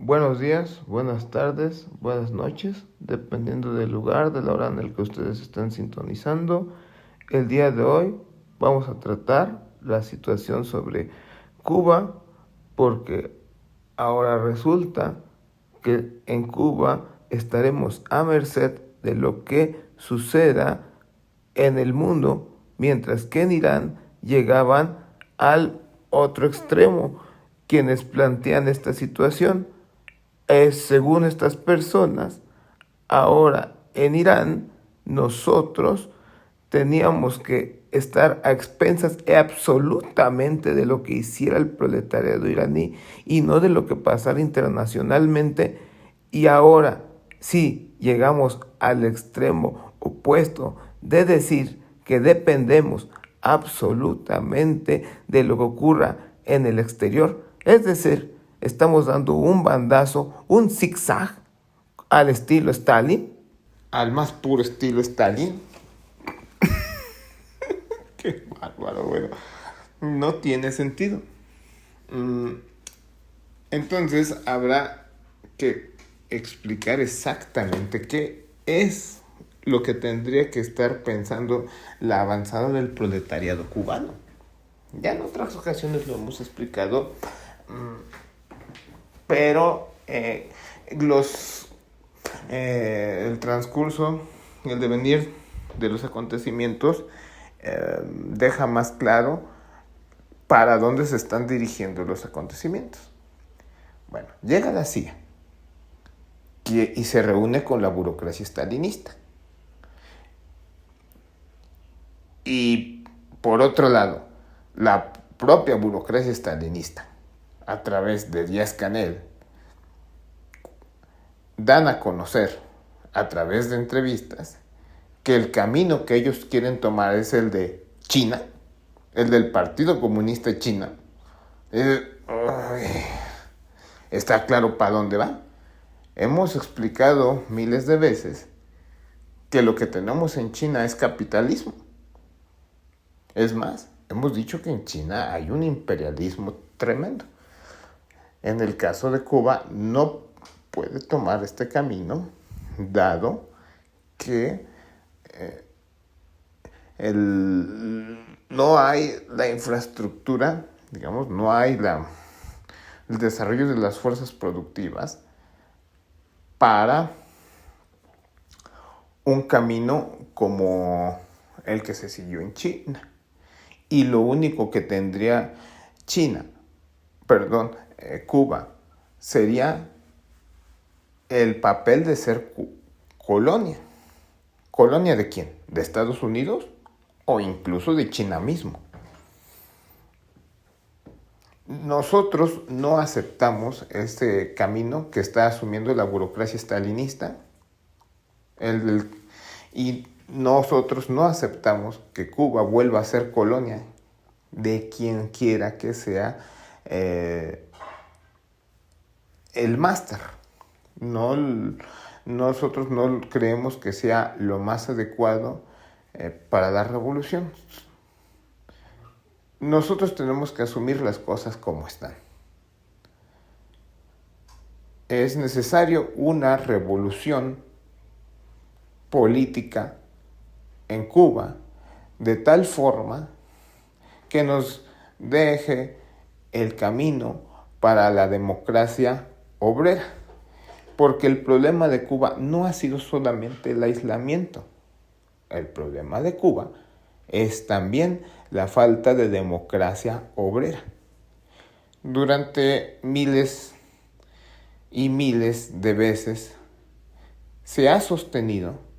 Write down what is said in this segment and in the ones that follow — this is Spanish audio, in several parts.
Buenos días, buenas tardes, buenas noches, dependiendo del lugar, de la hora en el que ustedes estén sintonizando. El día de hoy vamos a tratar la situación sobre Cuba, porque ahora resulta que en Cuba estaremos a merced de lo que suceda en el mundo, mientras que en Irán llegaban al otro extremo quienes plantean esta situación. Según estas personas, ahora en Irán nosotros teníamos que estar a expensas absolutamente de lo que hiciera el proletariado iraní y no de lo que pasara internacionalmente. Y ahora sí llegamos al extremo opuesto de decir que dependemos absolutamente de lo que ocurra en el exterior. Es decir, estamos dando un bandazo, un zigzag al estilo Stalin, al más puro estilo Stalin. Qué bárbaro, bueno. No tiene sentido. Entonces habrá que explicar exactamente qué es lo que tendría que estar pensando la avanzada del proletariado cubano. Ya en otras ocasiones lo hemos explicado, pero el transcurso, el devenir de los acontecimientos deja más claro para dónde se están dirigiendo los acontecimientos. Bueno, llega la CIA y se reúne con la burocracia stalinista. Y por otro lado, la propia burocracia stalinista, a través de Díaz-Canel, dan a conocer, a través de entrevistas, que el camino que ellos quieren tomar es el de China, el del Partido Comunista de China. Está claro para dónde va. Hemos explicado miles de veces que lo que tenemos en China es capitalismo. Es más, hemos dicho que en China hay un imperialismo tremendo. En el caso de Cuba no puede tomar este camino, dado que no hay la infraestructura, digamos, no hay el desarrollo de las fuerzas productivas para un camino como el que se siguió en China. Y lo único que tendría Cuba, sería el papel de ser colonia. ¿Colonia de quién? ¿De Estados Unidos? O incluso de China mismo. Nosotros no aceptamos este camino que está asumiendo la burocracia stalinista y nosotros no aceptamos que Cuba vuelva a ser colonia de quien quiera que sea el máster. Nosotros no creemos que sea lo más adecuado para la revolución. Nosotros tenemos que asumir las cosas como están. Es necesario una revolución política en Cuba de tal forma que nos deje el camino para la democracia obrera. Porque el problema de Cuba no ha sido solamente el aislamiento. El problema de Cuba es también la falta de democracia obrera. Durante miles y miles de veces se ha sostenido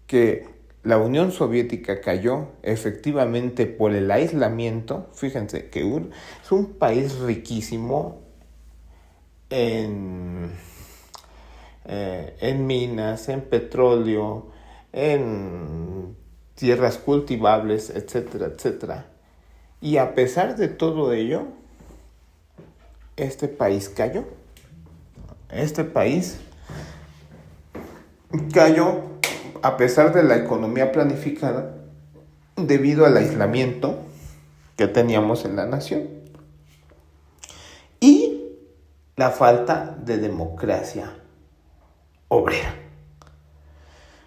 que la Unión Soviética cayó efectivamente por el aislamiento. Fíjense que es un país riquísimo en minas, en petróleo, en tierras cultivables, etcétera, etcétera. Y a pesar de todo ello, este país cayó. Este país cayó a pesar de la economía planificada debido al aislamiento que teníamos en la nación. Y la falta de democracia obrera.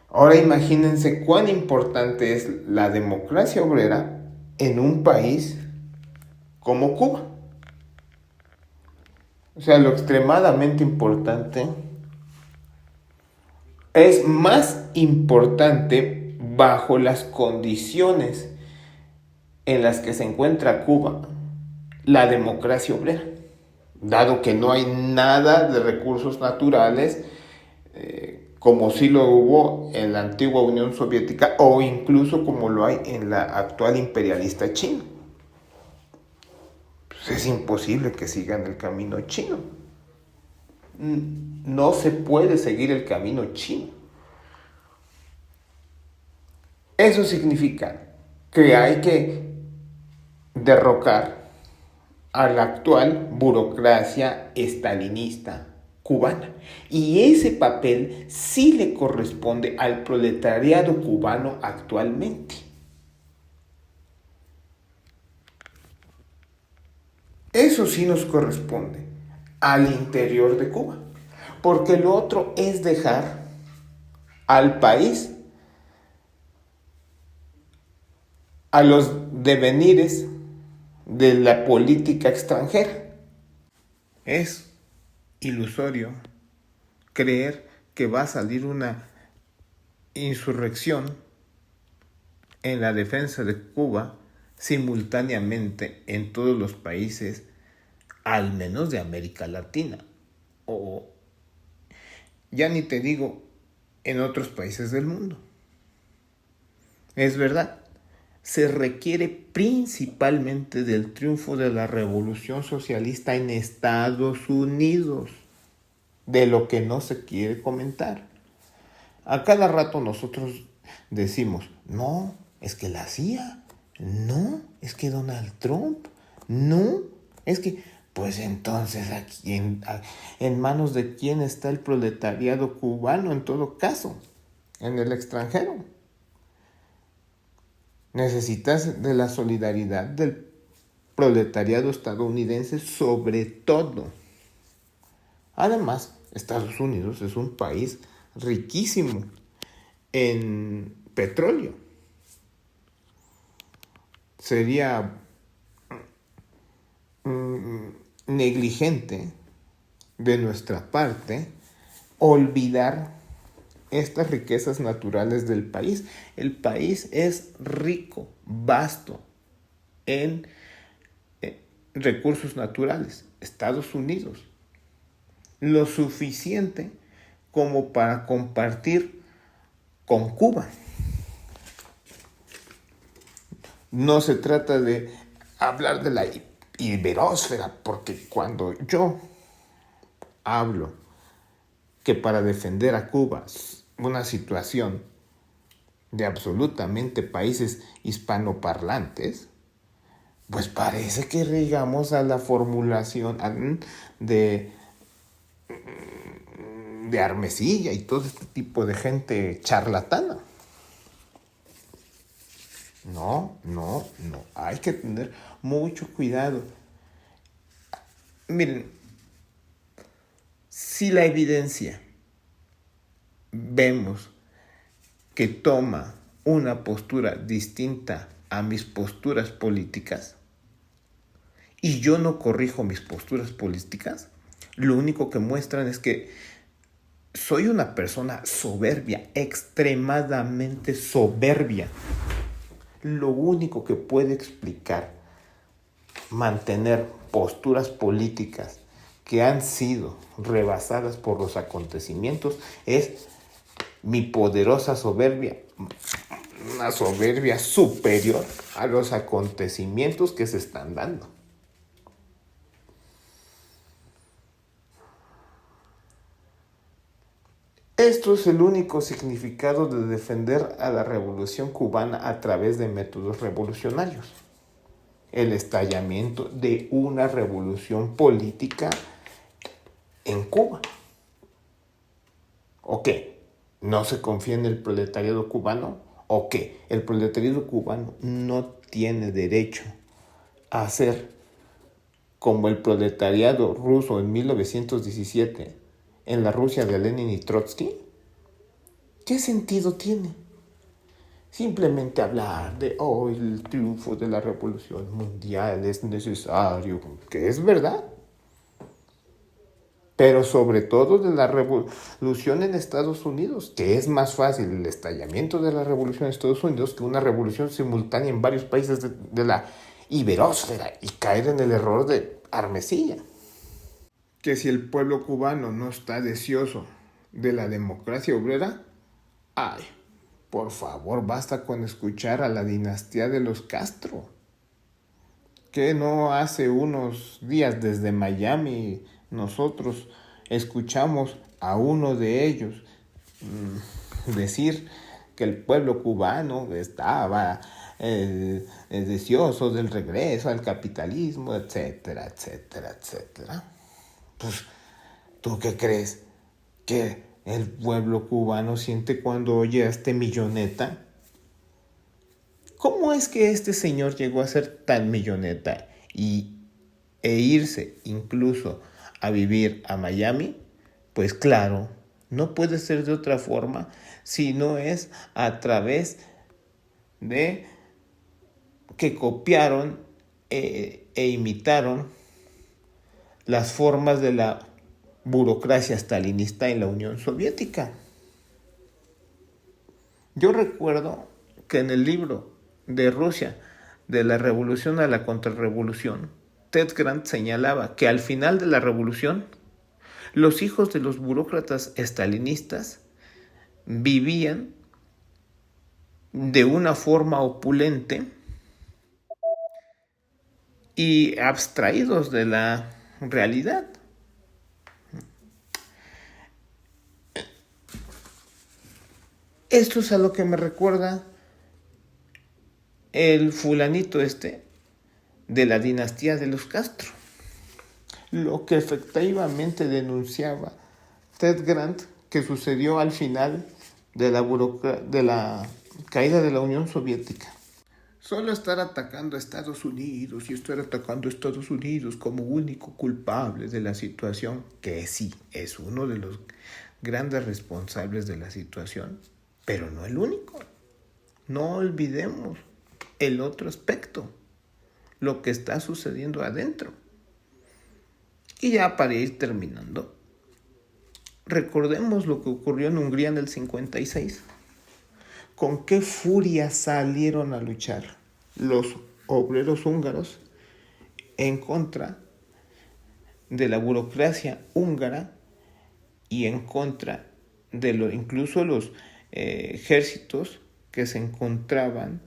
Ahora imagínense cuán importante es la democracia obrera en un país como Cuba. O sea, lo extremadamente importante es más importante bajo las condiciones en las que se encuentra Cuba, la democracia obrera, dado que no hay nada de recursos naturales como sí lo hubo en la antigua Unión Soviética o incluso como lo hay en la actual imperialista China. Pues es imposible que sigan el camino chino. No se puede seguir el camino chino. Eso significa que hay que derrocar a la actual burocracia estalinista cubana. Y ese papel sí le corresponde al proletariado cubano actualmente. Eso sí nos corresponde al interior de Cuba. Porque lo otro es dejar al país a los devenires de la política extranjera. Es ilusorio creer que va a salir una insurrección en la defensa de Cuba simultáneamente en todos los países, al menos de América Latina, o ya ni te digo en otros países del mundo. Es verdad, se requiere principalmente del triunfo de la revolución socialista en Estados Unidos, de lo que no se quiere comentar. A cada rato nosotros decimos, no, es que la CIA, no, es que Donald Trump, no, es que, pues entonces aquí en manos de quién está el proletariado cubano en todo caso, en el extranjero. Necesitas de la solidaridad del proletariado estadounidense sobre todo. Además, Estados Unidos es un país riquísimo en petróleo. Sería negligente de nuestra parte olvidar estas riquezas naturales del país. El país es rico, vasto en recursos naturales. Estados Unidos, lo suficiente como para compartir con Cuba. No se trata de hablar de la iberósfera, porque cuando yo hablo que para defender a Cuba una situación de absolutamente países hispanoparlantes, pues parece que llegamos a la formulación de Armesilla y todo este tipo de gente charlatana. No, hay que tener mucho cuidado. Miren, si la evidencia vemos que toma una postura distinta a mis posturas políticas y yo no corrijo mis posturas políticas, lo único que muestran es que soy una persona soberbia, extremadamente soberbia. Lo único que puede explicar mantener posturas políticas que han sido rebasadas por los acontecimientos es mi poderosa soberbia, una soberbia superior a los acontecimientos que se están dando. Esto es el único significado de defender a la revolución cubana a través de métodos revolucionarios. El estallamiento de una revolución política en Cuba. ¿O qué? ¿No se confía en el proletariado cubano? ¿O qué? El proletariado cubano no tiene derecho a ser como el proletariado ruso en 1917 en la Rusia de Lenin y Trotsky, ¿qué sentido tiene? Simplemente hablar de hoy el triunfo de la revolución mundial es necesario, que es verdad, pero sobre todo de la revolución en Estados Unidos, que es más fácil el estallamiento de la revolución en Estados Unidos que una revolución simultánea en varios países de la iberósfera y caer en el error de Armesilla. Que si el pueblo cubano no está deseoso de la democracia obrera, ay, por favor, basta con escuchar a la dinastía de los Castro, que no hace unos días desde Miami nosotros escuchamos a uno de ellos decir que el pueblo cubano estaba deseoso del regreso al capitalismo, etcétera, etcétera, etcétera. Pues, ¿tú qué crees que el pueblo cubano siente cuando oye a este milloneta? ¿Cómo es que este señor llegó a ser tan milloneta e irse incluso a vivir a Miami? Pues claro, no puede ser de otra forma si no es a través de que copiaron e imitaron las formas de la burocracia stalinista en la Unión Soviética. Yo recuerdo que en el libro de Rusia, de la revolución a la contrarrevolución, Ted Grant señalaba que al final de la revolución, los hijos de los burócratas estalinistas vivían de una forma opulente y abstraídos de la realidad. Esto es a lo que me recuerda el fulanito de la dinastía de los Castro. Lo que efectivamente denunciaba Ted Grant que sucedió al final de la caída de la Unión Soviética. Solo estar atacando a Estados Unidos y estar atacando a Estados Unidos como único culpable de la situación, que sí, es uno de los grandes responsables de la situación, pero no el único. No olvidemos el otro aspecto, lo que está sucediendo adentro. Y ya para ir terminando, recordemos lo que ocurrió en Hungría en el 56. ¿Con qué furia salieron a luchar los obreros húngaros en contra de la burocracia húngara y en contra de incluso los ejércitos que se encontraban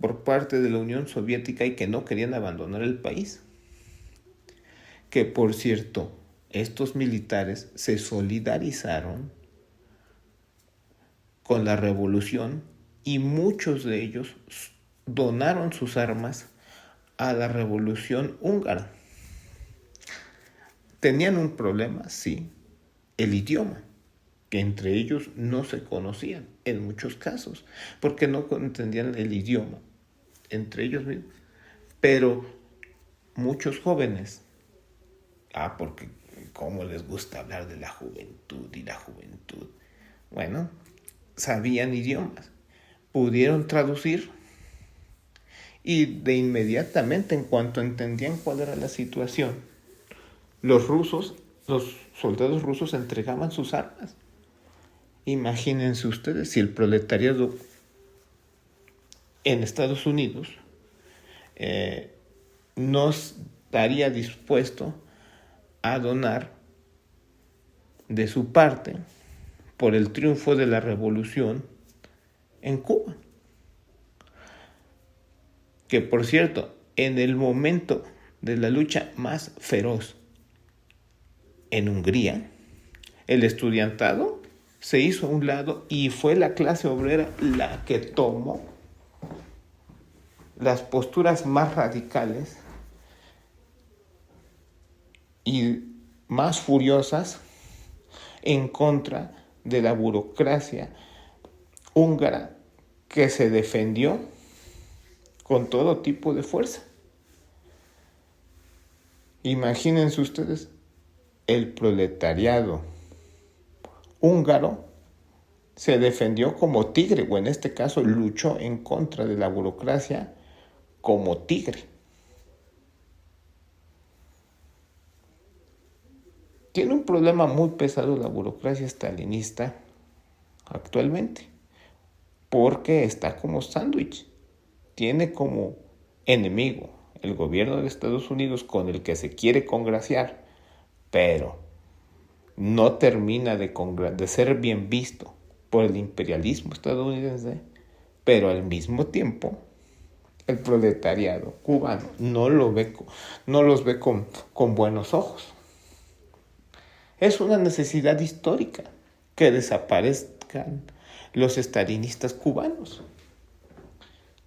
por parte de la Unión Soviética y que no querían abandonar el país? Que por cierto, estos militares se solidarizaron con la revolución y muchos de ellos donaron sus armas a la revolución húngara. Tenían un problema, sí, el idioma, que entre ellos no se conocían en muchos casos, porque no entendían el idioma entre ellos mismos. Pero muchos jóvenes, porque cómo les gusta hablar de la juventud y la juventud, bueno, sabían idiomas, pudieron traducir y de inmediatamente, en cuanto entendían cuál era la situación, los soldados rusos entregaban sus armas. Imagínense ustedes si el proletariado en Estados Unidos no estaría dispuesto a donar de su parte por el triunfo de la revolución en Cuba. Que por cierto, en el momento de la lucha más feroz en Hungría, el estudiantado se hizo a un lado y fue la clase obrera la que tomó las posturas más radicales y más furiosas en contra de la burocracia húngara, que se defendió con todo tipo de fuerza. Imagínense ustedes, el proletariado húngaro se defendió como tigre, o en este caso luchó en contra de la burocracia como tigre. Tiene un problema muy pesado la burocracia stalinista actualmente, porque está como sándwich. Tiene como enemigo el gobierno de Estados Unidos, con el que se quiere congraciar, pero no termina de ser bien visto por el imperialismo estadounidense, pero al mismo tiempo el proletariado cubano no los ve con buenos ojos. Es una necesidad histórica que desaparezcan los estalinistas cubanos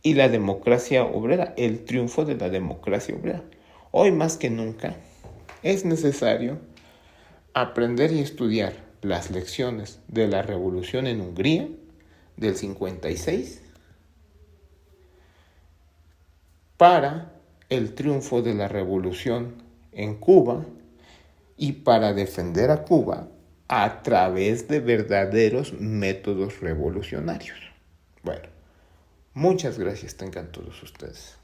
y la democracia obrera, el triunfo de la democracia obrera. Hoy más que nunca es necesario aprender y estudiar las lecciones de la revolución en Hungría del 56 para el triunfo de la revolución en Cuba y para defender a Cuba a través de verdaderos métodos revolucionarios. Bueno, muchas gracias tengan todos ustedes.